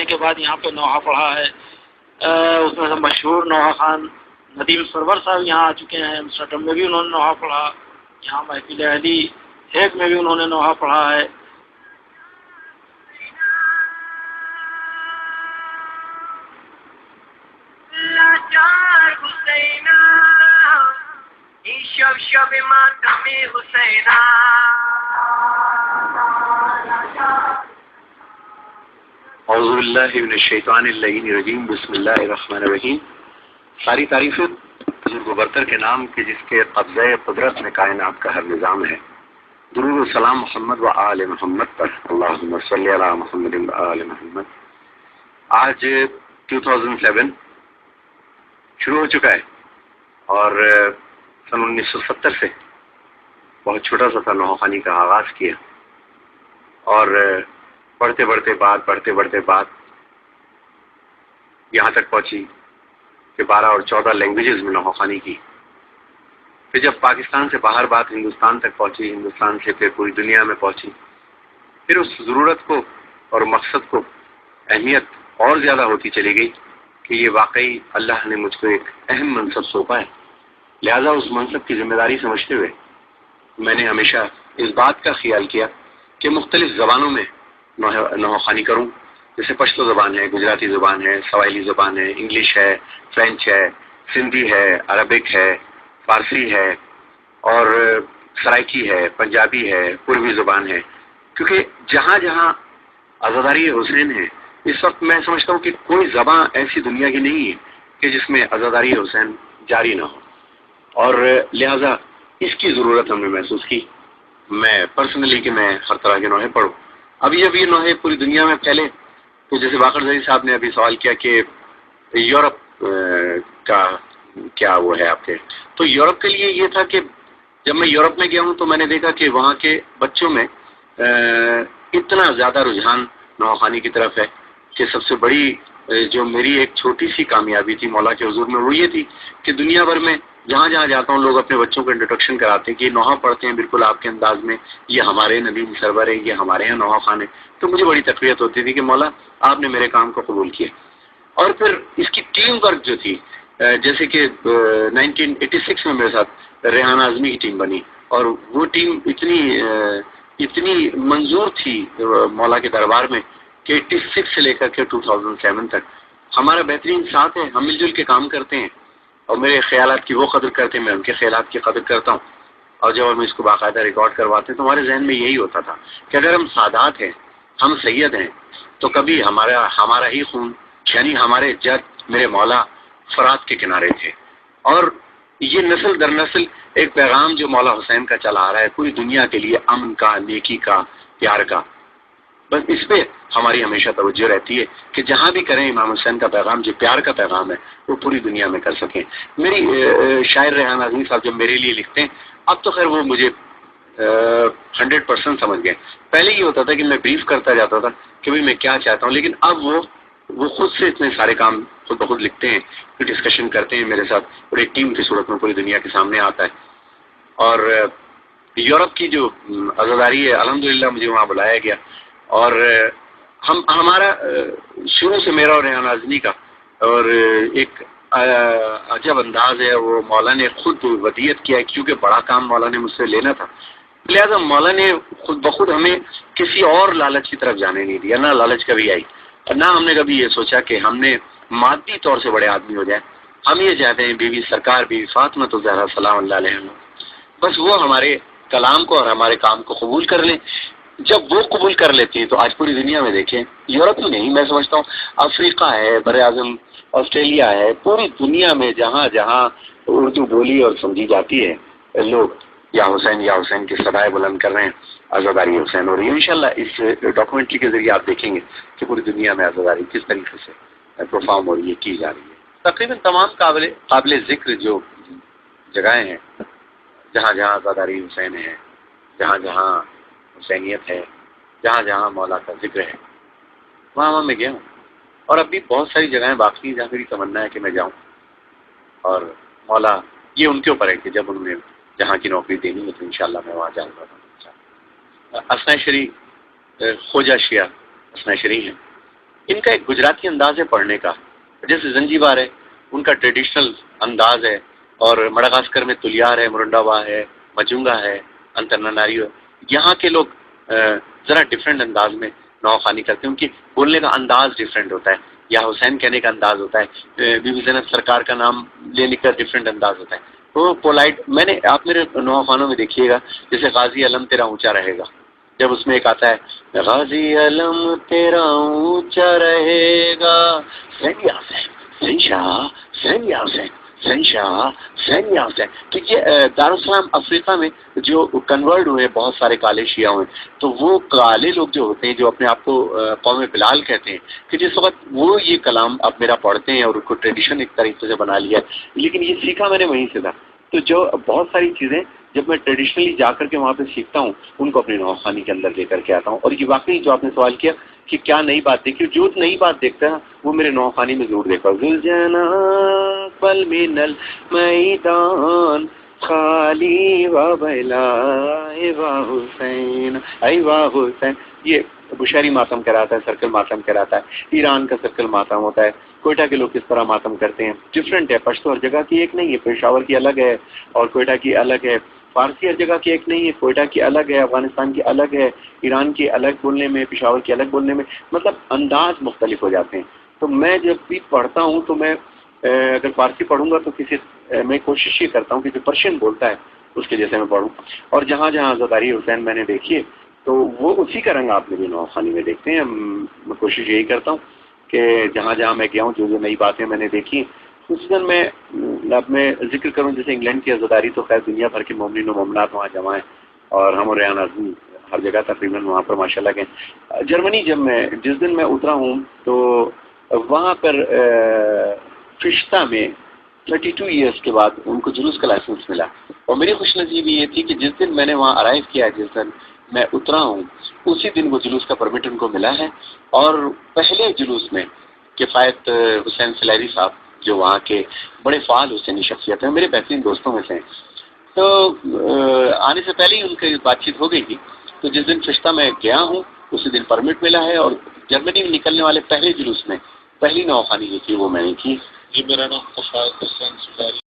ہونے کے بعد یہاں پہ نوحہ پڑھا ہے. اس میں سے مشہور نوحہ خان ندیم سرور صاحب یہاں آ چکے ہیں. امسٹرڈم میں بھی انہوں نے نوحہ پڑھا. یہاں محفل اہلی ہیگ میں بھی انہوں نے نوحہ پڑھا ہے. شب ماتم حسینہ اعوذ باللہ من الشیطان اللعین الرجیم. بسم اللہ الرحمن الرحیم. ساری تعریفیں بزرگ و برتر کے نام کے جس کے قبضہ قدرت میں کائنات کا ہر نظام ہے. درود و سلام محمد و آل محمد پر. اللہم صلی علی محمد و آل محمد. آج 2007 شروع ہو چکا ہے اور سن 1970 سے بہت چھوٹا سا تھا نوحہ خوانی کا آغاز کیا اور بڑھتے بڑھتے بات یہاں تک پہنچی کہ 12 اور 14 لینگویجز میں نوحہ خوانی کی. پھر جب پاکستان سے باہر بات ہندوستان تک پہنچی، ہندوستان سے پھر پوری دنیا میں پہنچی. پھر اس ضرورت کو اور مقصد کو اہمیت اور زیادہ ہوتی چلی گئی کہ یہ واقعی اللہ نے مجھ کو ایک اہم منصب سونپا ہے. لہذا اس منصب کی ذمہ داری سمجھتے ہوئے میں نے ہمیشہ اس بات کا خیال کیا کہ مختلف زبانوں میں نوحہ خوانی کروں. جیسے پشتو زبان ہے، گجراتی زبان ہے، سواحلی زبان ہے، انگلش ہے، فرینچ ہے، سندھی ہے، عربک ہے، فارسی ہے اور سرائکی ہے، پنجابی ہے، پوروی زبان ہے. کیونکہ جہاں جہاں عزاداری حسین ہے اس وقت میں سمجھتا ہوں کہ کوئی زبان ایسی دنیا کی نہیں ہے کہ جس میں عزاداری حسین جاری نہ ہو، اور لہذا اس کی ضرورت ہم نے محسوس کی میں پرسنلی کہ میں ہر طرح کے نوحے پڑھوں. ابھی جب یہ نوحے پوری دنیا میں پھیلے تو جیسے باقر زئی صاحب نے ابھی سوال کیا کہ یورپ کا کیا وہ ہے آپ کے، تو یورپ کے لیے یہ تھا کہ جب میں یورپ میں گیا ہوں تو میں نے دیکھا کہ وہاں کے بچوں میں اتنا زیادہ رجحان نوحہ خوانی کی طرف ہے کہ سب سے بڑی جو میری ایک چھوٹی سی کامیابی تھی مولا کے حضور میں وہ یہ تھی کہ دنیا بھر میں جہاں جہاں جاتا ہوں لوگ اپنے بچوں کو انٹروڈکشن کراتے ہیں کہ نوحہ پڑھتے ہیں بالکل آپ کے انداز میں، یہ ہمارے ندیم سرور ہے، یہ ہمارے یہاں نوحہ خوان ہے. تو مجھے بڑی تقویت ہوتی تھی کہ مولا آپ نے میرے کام کو قبول کیا. اور پھر اس کی ٹیم ورک جو تھی، جیسے کہ 1986 میں میرے ساتھ ریحان اعظمی کی ٹیم بنی اور وہ ٹیم اتنی منظور تھی مولا کے دربار میں کہ 86 سے لے کر کے 2007 تک ہمارا بہترین ساتھ ہے. ہم مل جل کے کام کرتے ہیں اور میرے خیالات کی وہ قدر کرتے ہیں، میں ان کے خیالات کی قدر کرتا ہوں. اور جب ہم اس کو باقاعدہ ریکارڈ کرواتے ہیں تو ہمارے ذہن میں یہی ہوتا تھا کہ اگر ہم سادات ہیں، ہم سید ہیں، تو کبھی ہمارا ہی خون یعنی ہمارے جد میرے مولا فرات کے کنارے تھے. اور یہ نسل در نسل ایک پیغام جو مولا حسین کا چلا آ رہا ہے پوری دنیا کے لیے، امن کا، نیکی کا، پیار کا. بس اس پہ ہماری ہمیشہ توجہ رہتی ہے کہ جہاں بھی کریں امام حسین کا پیغام جو پیار کا پیغام ہے وہ پوری دنیا میں کر سکیں. میری شاعر ریحان اعظمی صاحب جب میرے لیے لکھتے ہیں، اب تو خیر وہ مجھے 100% سمجھ گئے. پہلے یہ ہوتا تھا کہ میں بریف کرتا جاتا تھا کہ بھئی میں کیا چاہتا ہوں، لیکن اب وہ خود سے اتنے سارے کام خود بخود لکھتے ہیں، پھر ڈسکشن کرتے ہیں میرے ساتھ اور ایک ٹیم کی صورت میں پوری دنیا کے سامنے آتا ہے. اور یورپ کی جو عزاداری ہے الحمدللہ مجھے وہاں بلایا گیا اور ہمارا شروع سے میرا اور ریحان اعظمی کا اور ایک عجب انداز ہے. وہ مولا نے خود ودیت کیا ہے کیونکہ بڑا کام مولا نے مجھ سے لینا تھا، لہذا مولا نے خود بخود ہمیں کسی اور لالچ کی طرف جانے نہیں دیا، نہ لالچ کبھی آئی اور نہ ہم نے کبھی یہ سوچا کہ ہم نے مادی طور سے بڑے آدمی ہو جائیں. ہم یہ چاہتے ہیں بیوی سرکار بیوی فاطمہ تو زہرا سلام اللہ علیہ بس وہ ہمارے کلام کو اور ہمارے کام کو قبول کر لیں. جب وہ قبول کر لیتی ہیں تو آج پوری دنیا میں دیکھیں، یورپ ہی نہیں میں سمجھتا ہوں افریقہ ہے، براعظم آسٹریلیا ہے، پوری دنیا میں جہاں جہاں اردو بولی اور سمجھی جاتی ہے لوگ یا حسین کی صدائے بلند کر رہے ہیں، عزاداری حسین ہو رہی ہے. انشاءاللہ اس ڈاکومنٹری کے ذریعے آپ دیکھیں گے کہ پوری دنیا میں عزاداری کس طریقے سے پرفارم ہو رہی ہے، کی جا رہی ہے. تقریباً تمام قابل ذکر جو جگہیں ہیں جہاں جہاں عزاداری حسین ہے، جہاں جہاں حسینیت ہے، جہاں جہاں مولا کا ذکر ہے وہاں میں گیا ہوں. اور اب بھی بہت ساری جگہیں باقی ہیں جہاں میری تمنا ہے کہ میں جاؤں. اور مولا یہ ان کے اوپر ہے کہ جب انہوں نے جہاں کی نوکری دینی ہے تو انشاءاللہ میں وہاں جاؤں گا. اسنا شریف خوجہ شیعہ اسنا شریف ہیں ان کا ایک گجراتی انداز ہے پڑھنے کا، جیسے زنجیبار ہے ان کا ٹریڈیشنل انداز ہے، اور مڈغاسکر میں تلیار ہے، مرنڈاوا ہے، مجونگا ہے، انترناریو ہے. یہاں کے لوگ ذرا ڈفرینٹ انداز میں نوخوانی کرتے ہیں، ان کی بولنے کا انداز ڈفرینٹ ہوتا ہے، یا حسین کہنے کا انداز ہوتا ہے، بی بی زینب سرکار کا نام لینے کا ڈفرینٹ انداز ہوتا ہے. تو پولائٹ آپ میرے نوخوانوں میں دیکھیے گا، جیسے غازی علم تیرا اونچا رہے گا، جب اس میں ایک آتا ہے غازی علم تیرا اونچا رہے گا تو یہ دارالسلام افریقہ میں جو کنورٹ ہوئے بہت سارے کالے شیعہ ہوئے، تو وہ کالے لوگ جو ہوتے ہیں جو اپنے آپ کو قوم بلال کہتے ہیں، کہ جس وقت وہ یہ کلام اب میرا پڑھتے ہیں اور ان کو ٹریڈیشن ایک طریقے سے بنا لیا ہے، لیکن یہ سیکھا میں نے وہیں سے تھا. تو جو بہت ساری چیزیں جب میں ٹریڈیشنلی جا کر کے وہاں پہ سیکھتا ہوں، ان کو اپنی نوخوانی کے اندر لے کر کے آتا ہوں. اور یہ واقعی جو آپ نے سوال کیا کہ کیا نئی بات دیکھی، جو نئی بات دیکھتا ہے وہ میرے نوخوانی میں ضرور دیکھا. بل من المیدان خالی و بلا حسین حسین، یہ بشہری ماتم کراتا ہے، سرکل ماتم کراتا ہے. ایران کا سرکل ماتم ہوتا ہے. کوئٹہ کے لوگ کس طرح ماتم کرتے ہیں ڈفرینٹ ہے. پشتو ہر جگہ کی ایک نہیں ہے، پشاور کی الگ ہے اور کوئٹہ کی الگ ہے. فارسی ہر جگہ کی ایک نہیں ہے، کوئٹہ کی الگ ہے، افغانستان کی الگ ہے، ایران کی الگ بولنے میں، پشاور کی الگ بولنے میں، مطلب انداز مختلف ہو جاتے ہیں. تو میں جب بھی پڑھتا ہوں تو میں اگر فارسی پڑھوں گا تو میں کوشش یہ کرتا ہوں کہ جو پرشین بولتا ہے اس کے جیسے میں پڑھوں. اور جہاں جہاں زداری حسین میں نے دیکھی تو وہ اسی کا رنگ آپ نے بھی نوخوانی میں دیکھتے ہیں. میں کوشش یہی کرتا ہوں کہ جہاں جہاں میں گیا ہوں جو نئی باتیں میں نے دیکھی، خصوصاً میں ذکر کروں جیسے انگلینڈ کی عزاداری تو خیر دنیا بھر کے مومنین و مومنات وہاں جمع ہیں، اور ہم اور ریان اعظم ہر جگہ تقریباً وہاں پر ماشاء اللہ کے. جرمنی جس دن میں اترا ہوں تو وہاں پر فشتہ میں 32 ایئرس کے بعد ان کو جلوس کا لائسنس ملا. اور میری خوش نصیبی یہ تھی کہ جس دن میں نے وہاں ارائیو کیا، جس دن میں اترا ہوں، اسی دن وہ جلوس کا پرمٹ ان کو ملا ہے. اور پہلے جلوس میں کفایت حسین سلیری صاحب جو وہاں کے بڑے فعال حسینی شخصیت ہیں، میرے بہترین دوستوں میں سے ہیں، تو آنے سے پہلے ہی ان کی بات چیت ہو گئی تھی. تو جس دن فشتہ میں گیا ہوں اسی دن پرمٹ ملا ہے، اور جرمنی میں نکلنے والے پہلے جلوس میں پہلی نوخوانی جو تھی وہ میں نے کی. جی میرا نام کفایت حسین سلیری